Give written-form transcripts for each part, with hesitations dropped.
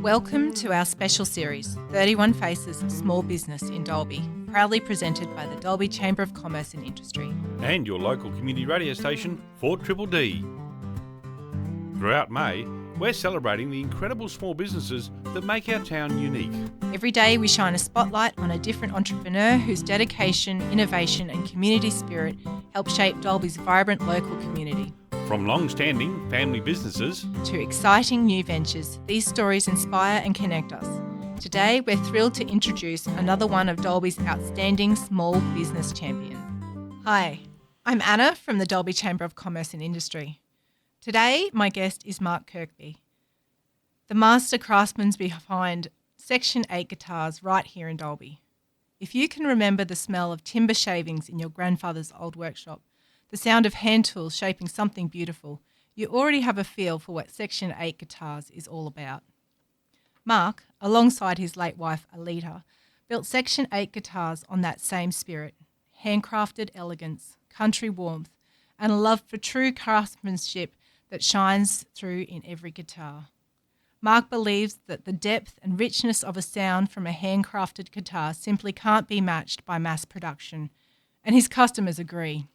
Welcome to our special series, 31 Faces of Small Business in Dalby, proudly presented by the Dalby Chamber of Commerce and Industry. And your local community radio station, 4DDD. Throughout May, we're celebrating the incredible small businesses that make our town unique. Every day we shine a spotlight on a different entrepreneur whose dedication, innovation and community spirit help shape Dalby's vibrant local community. From long-standing family businesses to exciting new ventures, these stories inspire and connect us. Today, we're thrilled to introduce another one of Dalby's outstanding small business champions. Hi, I'm Anna from the Dalby Chamber of Commerce and Industry. Today, my guest is Mark Kirby, the master craftsman behind Section 8 guitars right here in Dalby. If you can remember the smell of timber shavings in your grandfather's old workshop, the sound of hand tools shaping something beautiful, you already have a feel for what Section 8 guitars is all about. Mark, alongside his late wife Aleta, built Section 8 guitars on that same spirit, handcrafted elegance, country warmth, and a love for true craftsmanship that shines through in every guitar. Mark believes that the depth and richness of a sound from a handcrafted guitar simply can't be matched by mass production, and his customers agree.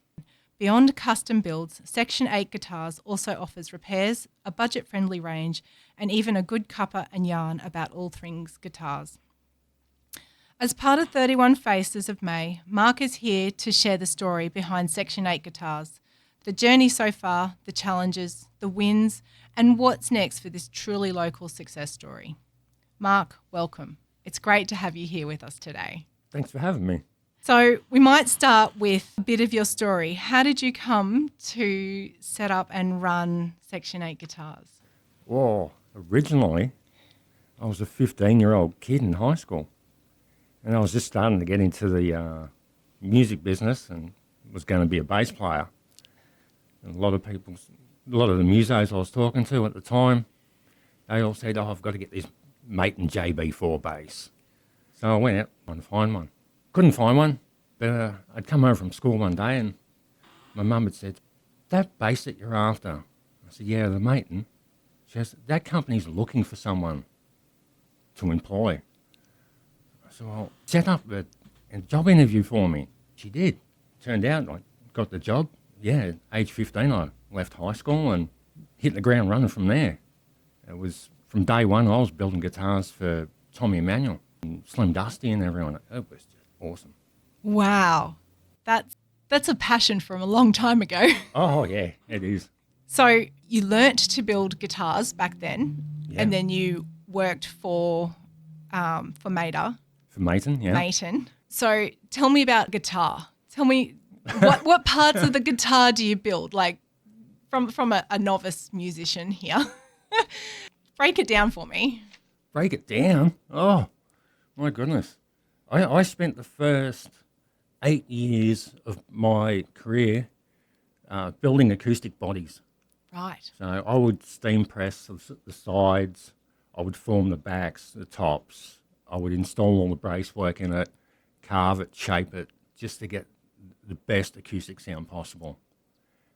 Beyond custom builds, Section 8 Guitars also offers repairs, a budget-friendly range, and even a good cuppa and yarn about all things guitars. As part of 31 Faces of May, Mark is here to share the story behind Section 8 Guitars, the journey so far, the challenges, the wins, and what's next for this truly local success story. Mark, welcome. It's great to have you here with us today. Thanks for having me. So we might start with a bit of your story. How did you come to set up and run Section 8 Guitars? Well, originally, I was a 15-year-old kid in high school, and I was just starting to get into the music business and was going to be a bass player. And a lot of the musos I was talking to at the time, they all said, I've got to get this 𝐒𝐻𝐿 bass. So I went out trying to find one. Couldn't find one, but I'd come home from school one day and my mum had said, that bass that you're after? I said, yeah, the 𝐒𝐻𝐿. She said, that company's looking for someone to employ. I said, well, set up a job interview for me. She did. Turned out I got the job. Yeah, at age 15 I left high school and hit the ground running from there. It was from day one I was building guitars for Tommy Emmanuel and Slim Dusty and everyone. It was just awesome. Wow. That's a passion from a long time ago. Oh, yeah, it is. So you learnt to build guitars back then, Yeah. and then you worked for Mater. For 𝐒𝐻𝐿, yeah. 𝐒𝐻𝐿. So tell me about guitar. Tell me what parts of the guitar do you build? Like from a novice musician here. Break it down for me. Break it down? Oh, my goodness. I spent the first 8 years of my career building acoustic bodies. Right. So I would steam press the sides, I would form the backs, the tops, I would install all the bracework in it, carve it, shape it, just to get the best acoustic sound possible.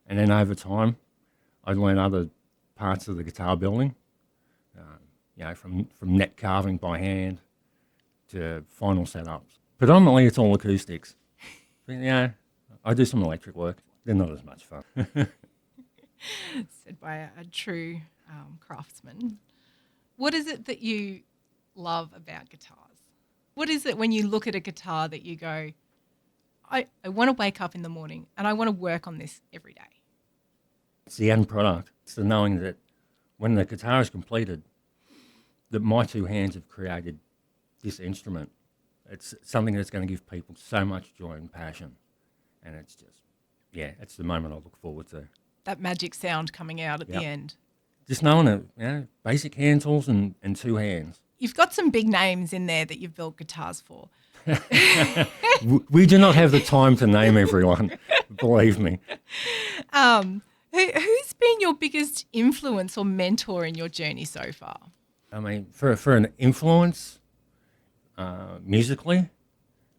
And then over time, I learned other parts of the guitar building, from net carving by hand to final setups. Predominantly, it's all acoustics. But, I do some electric work. They're not as much fun. Said by a true craftsman. What is it that you love about guitars? What is it when you look at a guitar that you go, I want to wake up in the morning and I want to work on this every day? It's the end product. It's the knowing that when the guitar is completed, that my two hands have created this instrument. It's something that's going to give people so much joy and passion. And it's just, it's the moment I look forward to. That magic sound coming out at the end. Just knowing it, basic hand tools and two hands. You've got some big names in there that you've built guitars for. We do not have the time to name everyone, believe me. Who's been your biggest influence or mentor in your journey so far? I mean, for an influence, musically,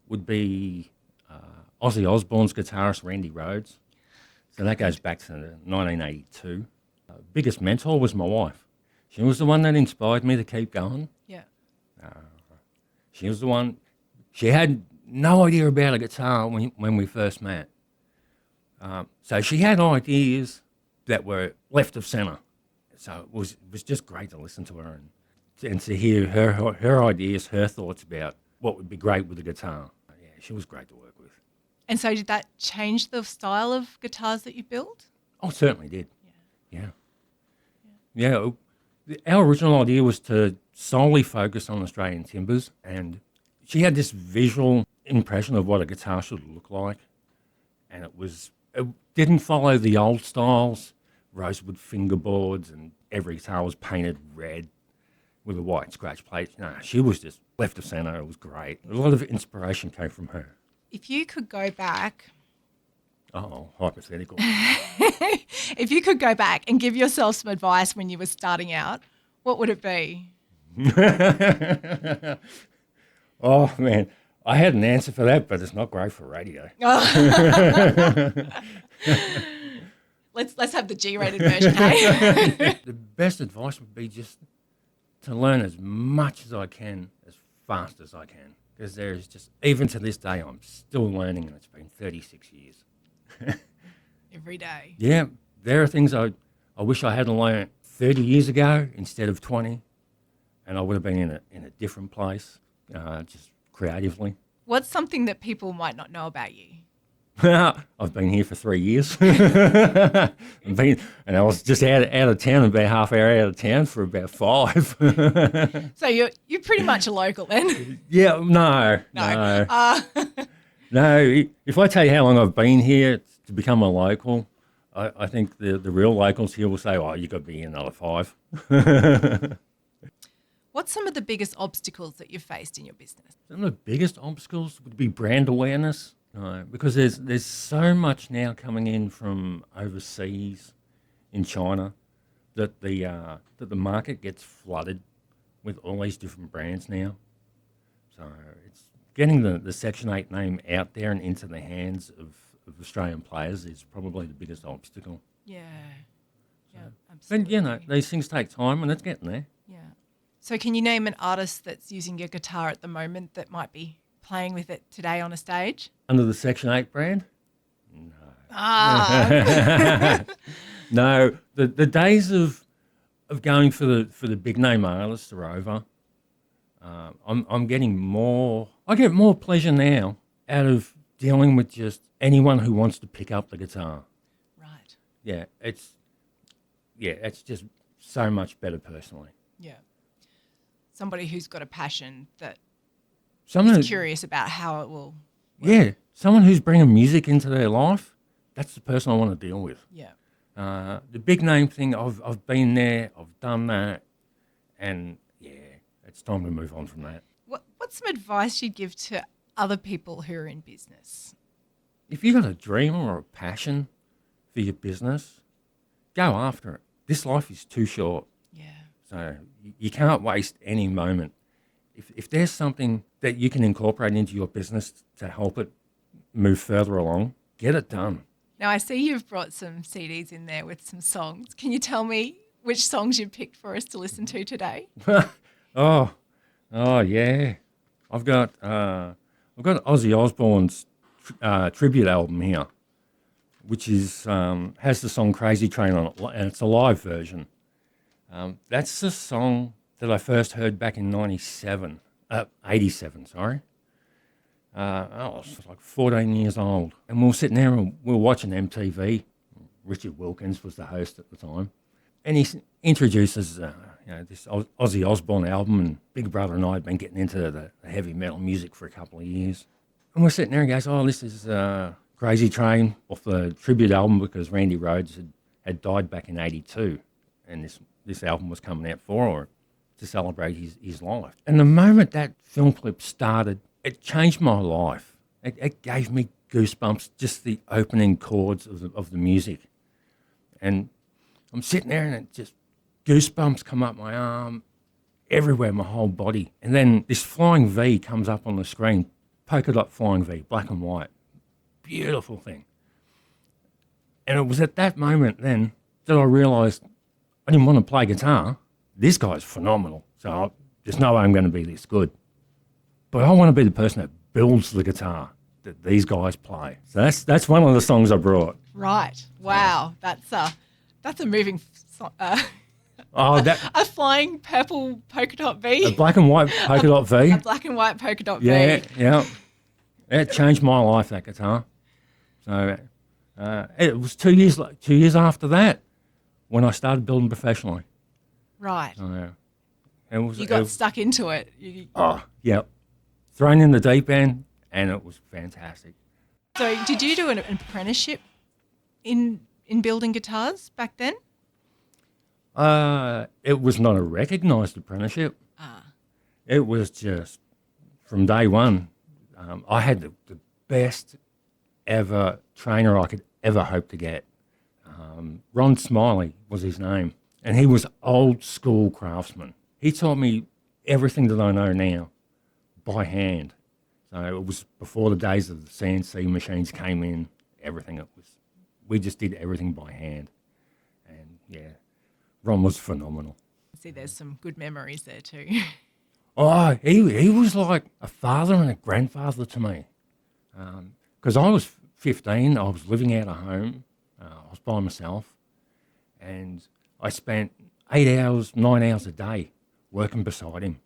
would be Ozzy Osbourne's guitarist Randy Rhoads. So that goes back to 1982. Biggest mentor was my wife. She was the one that inspired me to keep going. Yeah. She was the one. She had no idea about a guitar when we first met. So she had ideas that were left of centre. So it was just great to listen to her and to hear her ideas, her thoughts about what would be great with a guitar. Yeah, she was great to work with. And so did that change the style of guitars that you built? Oh, it certainly did. Yeah. Our original idea was to solely focus on Australian timbers, and she had this visual impression of what a guitar should look like, and it didn't follow the old styles, rosewood fingerboards, and every guitar was painted red with a white scratch plate. No, she was just left of centre. It was great. A lot of inspiration came from her. If you could go back... Oh, hypothetical. If you could go back and give yourself some advice when you were starting out, what would it be? Oh, man. I had an answer for that, but it's not great for radio. Let's have the G-rated version, hey? The best advice would be just to learn as much as I can, as fast as I can. Because there's just, even to this day, I'm still learning, and it's been 36 years. Every day. Yeah, there are things I wish I had learned 30 years ago instead of 20, and I would have been in a different place, just creatively. What's something that people might not know about you? I've been here for 3 years. And I was just out of town, about half hour out of town for about 5. So you're pretty much a local then? Yeah, no. No, if I tell you how long I've been here to become a local, I think the real locals here will say, oh, you've got to be here another 5. What's some of the biggest obstacles that you've faced in your business? Some of the biggest obstacles would be brand awareness, because there's so much now coming in from overseas in China that the market gets flooded with all these different brands now. So it's getting the Section 8 name out there and into the hands of Australian players is probably the biggest obstacle. Yeah, absolutely. But, these things take time, and it's getting there. Yeah. So can you name an artist that's using your guitar at the moment that might be playing with it today on a stage? Under the Section 8 brand? No. No, the days of going for the big name artists are over. I'm getting more. I get more pleasure now out of dealing with just anyone who wants to pick up the guitar. Right. Yeah, it's just so much better personally. Yeah. Somebody who's got a passion that Someone is curious about how it will work. Yeah, someone who's bringing music into their life. That's the person I want to deal with. Yeah. The big name thing, I've been there, I've done that, and yeah, it's time to move on from that. What's some advice you'd give to other people who are in business? If you've got a dream or a passion for your business, go after it. This life is too short. Yeah. So you can't waste any moment. If there's something that you can incorporate into your business to help it move further along, get it done. Now, I see you've brought some CDs in there with some songs. Can you tell me which songs you've picked for us to listen to today? Oh, yeah. I've got Ozzy Osbourne's tribute album here, which is has the song Crazy Train on it, and it's a live version. That's the song that I first heard back in 87, sorry. I was like 14 years old, and we were sitting there and we were watching MTV. Richard Wilkins was the host at the time, and he introduces this Ozzy Osbourne album, and Big Brother and I had been getting into the heavy metal music for a couple of years. And we're sitting there and he goes, oh, this is Crazy Train off the tribute album, because Randy Rhoads had died back in 82, and this album was coming out for her to celebrate his life. And the moment that film clip started, it changed my life. It gave me goosebumps, just the opening chords of the music. And I'm sitting there and it just, goosebumps come up my arm, everywhere, my whole body. And then this flying V comes up on the screen, polka dot flying V, black and white. Beautiful thing. And it was at that moment then that I realised I didn't want to play guitar. this guy's phenomenal. So there's no way I'm going to be this good. But I want to be the person that builds the guitar that these guys play. So that's one of the songs I brought. Right. Wow. That's a moving That a flying purple polka dot V. a black and white polka dot V. A black and white polka dot Yeah, V. yeah. It changed my life, that guitar. So it was 2 years after that when I started building professionally. Right. You got stuck into it. Yeah. Thrown in the deep end, and it was fantastic. So did you do an apprenticeship in building guitars back then? It was not a recognised apprenticeship. It was just from day one. I had the best ever trainer I could ever hope to get. Ron Smiley was his name, and he was old school craftsman. He taught me everything that I know now by hand. So it was before the days of the CNC machines came in. We just did everything by hand, and yeah, Ron was phenomenal. See, there's some good memories there too. Oh, he was like a father and a grandfather to me. Because I was 15, I was living out of home, I was by myself, and I spent 8 hours, 9 hours a day working beside him.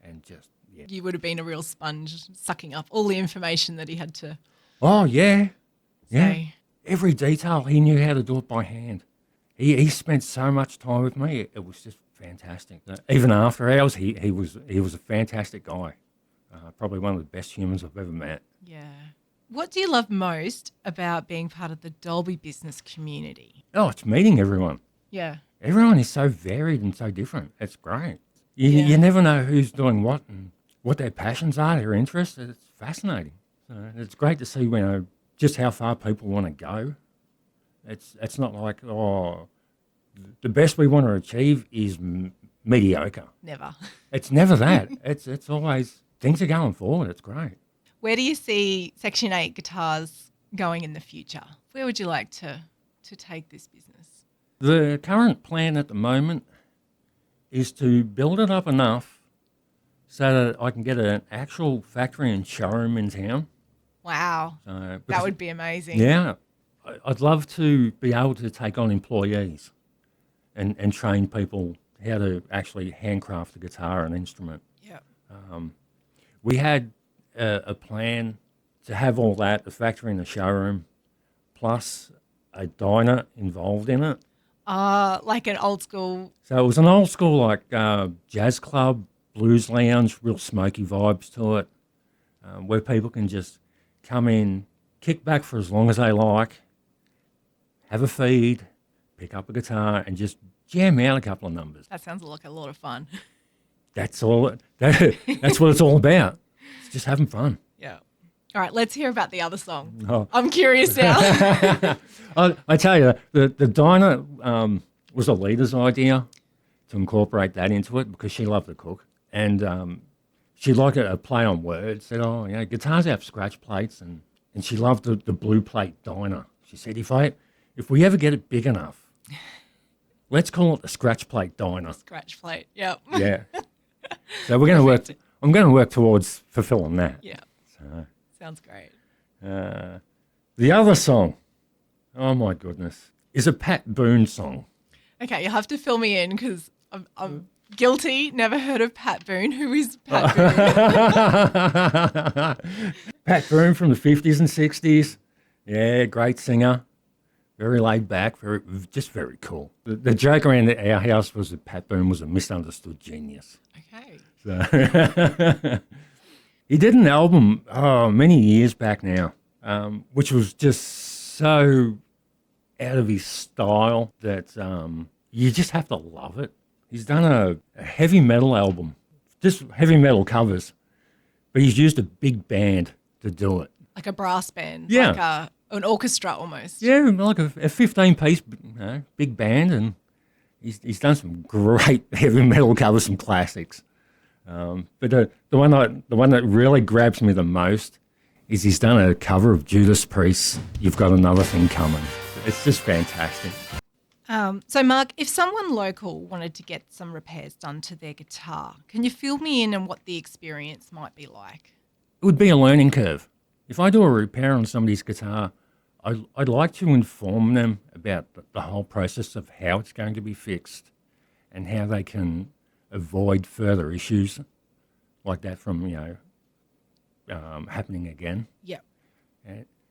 And just, yeah. You would have been a real sponge, sucking up all the information that he had to. Oh, yeah. Yeah. Say. Every detail, he knew how to do it by hand. He spent so much time with me, it was just fantastic. Even after hours, he was a fantastic guy. Probably one of the best humans I've ever met. Yeah. What do you love most about being part of the Dalby business community? Oh, it's meeting everyone. Yeah. Everyone is so varied and so different. It's great. You never know who's doing what and what their passions are, their interests. It's fascinating. So it's great to see, just how far people want to go. It's not like, the best we want to achieve is mediocre. Never. It's never that. It's always things are going forward. It's great. Where do you see Section 8 guitars going in the future? Where would you like to take this business? The current plan at the moment is to build it up enough so that I can get an actual factory and showroom in town. Wow. That would be amazing. Yeah. I'd love to be able to take on employees and train people how to actually handcraft a guitar and instrument. Yeah. We had a plan to have all that, the factory and the showroom, plus a diner involved in it. Like an old school. So it was an old school like jazz club, blues lounge, real smoky vibes to it, where people can just come in, kick back for as long as they like, have a feed, pick up a guitar, and just jam out a couple of numbers. That sounds like a lot of fun. That's all. That's what it's all about. It's just having fun. Yeah. All right, let's hear about the other song. Oh. I'm curious now. I tell you, the diner was Aleta's idea to incorporate that into it because she loved to cook. And she liked a play on words. Said, guitars have scratch plates. And she loved the blue plate diner. She said, if we ever get it big enough, let's call it the scratch plate diner. Scratch plate, yep. Yeah. So we're going to work. I'm going to work towards fulfilling that. Yeah. So, sounds great. the other song, oh my goodness, is a Pat Boone song. Okay, you'll have to fill me in because I'm guilty. Never heard of Pat Boone. Who is Pat Boone? Pat Boone from the 50s and 60s. Yeah, great singer. Very laid back, just very cool. The joke around our house was that Pat Boone was a misunderstood genius. Okay. So he did an album many years back now, which was just so out of his style that you just have to love it. He's done a heavy metal album, just heavy metal covers, but he's used a big band to do it. Like a brass band. Yeah. Like an orchestra almost. Yeah, like a 15-piece big band, and he's done some great heavy metal covers, some classics. But the one that really grabs me the most is he's done a cover of Judas Priest's "You've Got Another Thing Coming." It's just fantastic. So, Mark, if someone local wanted to get some repairs done to their guitar, can you fill me in on what the experience might be like? It would be a learning curve. If I do a repair on somebody's guitar, I'd like to inform them about the whole process of how it's going to be fixed and how they can avoid further issues like that from, happening again. Yep.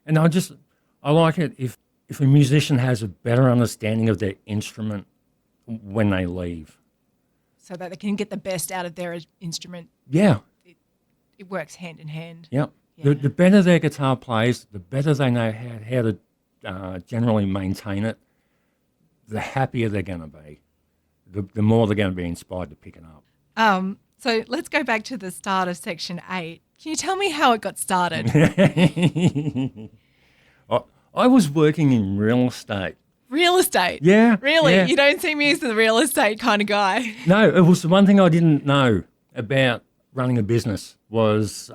And I like it if a musician has a better understanding of their instrument when they leave. So that they can get the best out of their instrument. Yeah. It works hand in hand. Yep. Yeah. The better their guitar plays, the better they know how to generally maintain it, the happier they're going to be. The more they're going to be inspired to pick it up. So let's go back to the start of Section 8. Can you tell me how it got started? I was working in real estate. Real estate? Yeah. Really? Yeah. You don't see me as the real estate kind of guy. No, it was the one thing I didn't know about running a business was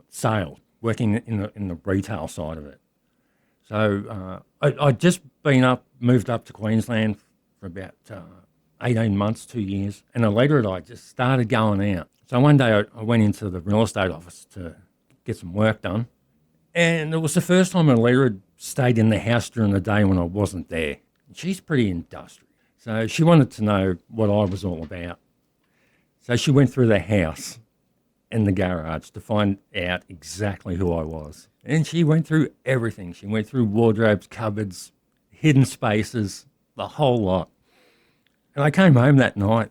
sales, working in the retail side of it. So I'd just moved up to Queensland for about 18 months, 2 years, and later I just started going out. So one day I went into the real estate office to get some work done, and it was the first time Aleta had stayed in the house during the day when I wasn't there. She's pretty industrious, so she wanted to know what I was all about. So she went through the house and the garage to find out exactly who I was. And she went through everything. She went through wardrobes, cupboards, hidden spaces, the whole lot. And I came home that night.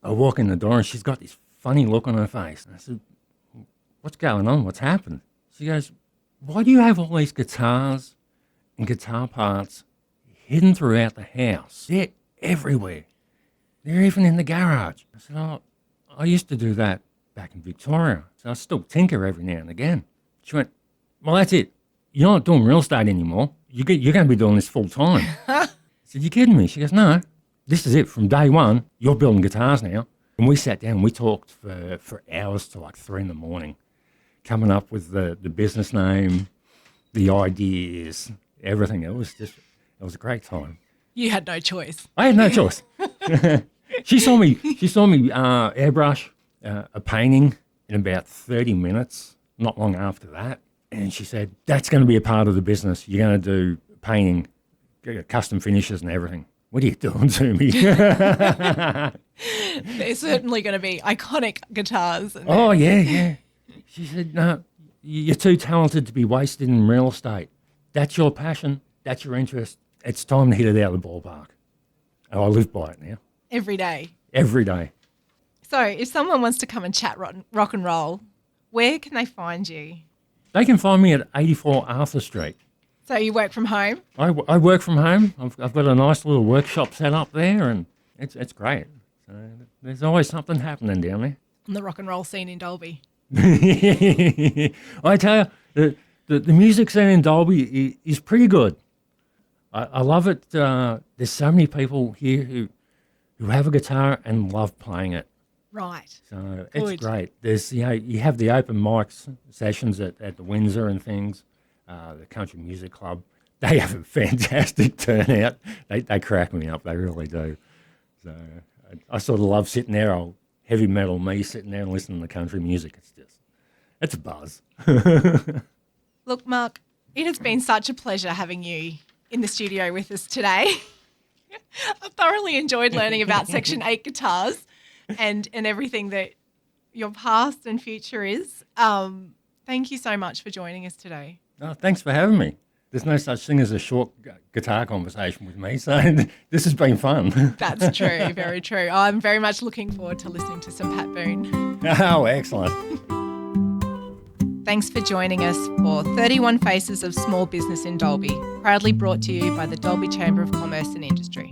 I walk in the door and she's got this funny look on her face. And I said, "What's going on? What's happened?" She goes, "Why do you have all these guitars and guitar parts hidden throughout the house? They're everywhere. They're even in the garage." I said, "Oh, I used to do that back in Victoria, so I still tinker every now and again." She went, "Well, that's it. You're not doing real estate anymore. You're going to be doing this full time." I said, "You kidding me?" She goes, "No, this is it. From day one, you're building guitars now." And we sat down and we talked for hours till like 3 a.m, coming up with the business name, the ideas, everything. It was a great time. You had no choice. I had no choice. She saw me airbrush a painting in about 30 minutes, not long after that. And she said, "That's going to be a part of the business. You're going to do painting, custom finishes and everything." What are you doing to me? They're certainly going to be iconic guitars. Oh, yeah. She said, "No, you're too talented to be wasted in real estate. That's your passion. That's your interest. It's time to hit it out of the ballpark." And I live by it now. Every day. Every day. So if someone wants to come and chat rock and roll, where can they find you? They can find me at 84 Arthur Street. So you work from home? I work from home. I've got a nice little workshop set up there, and it's great. So there's always something happening down there. On the rock and roll scene in Dalby. I tell you, the music scene in Dalby is pretty good. I love it. There's so many people here who have a guitar and love playing it. Right. So Good. it's great. There's you have the open mics sessions at the Windsor and things, the Country Music Club. They have a fantastic turnout. They crack me up. They really do. So I sort of love sitting there, old heavy metal me, sitting there and listening to country music. It's a buzz. Look, Mark, it has been such a pleasure having you in the studio with us today. I thoroughly enjoyed learning about Section 8 guitars and everything that your past and future is. Thank you so much for joining us today. Oh, thanks for having me. There's no such thing as a short guitar conversation with me, so this has been fun. That's true, very true. I'm very much looking forward to listening to some Pat Boone. Oh, excellent. Thanks for joining us for 31 Faces of Small Business in Dalby, proudly brought to you by the Dalby Chamber of Commerce and Industry.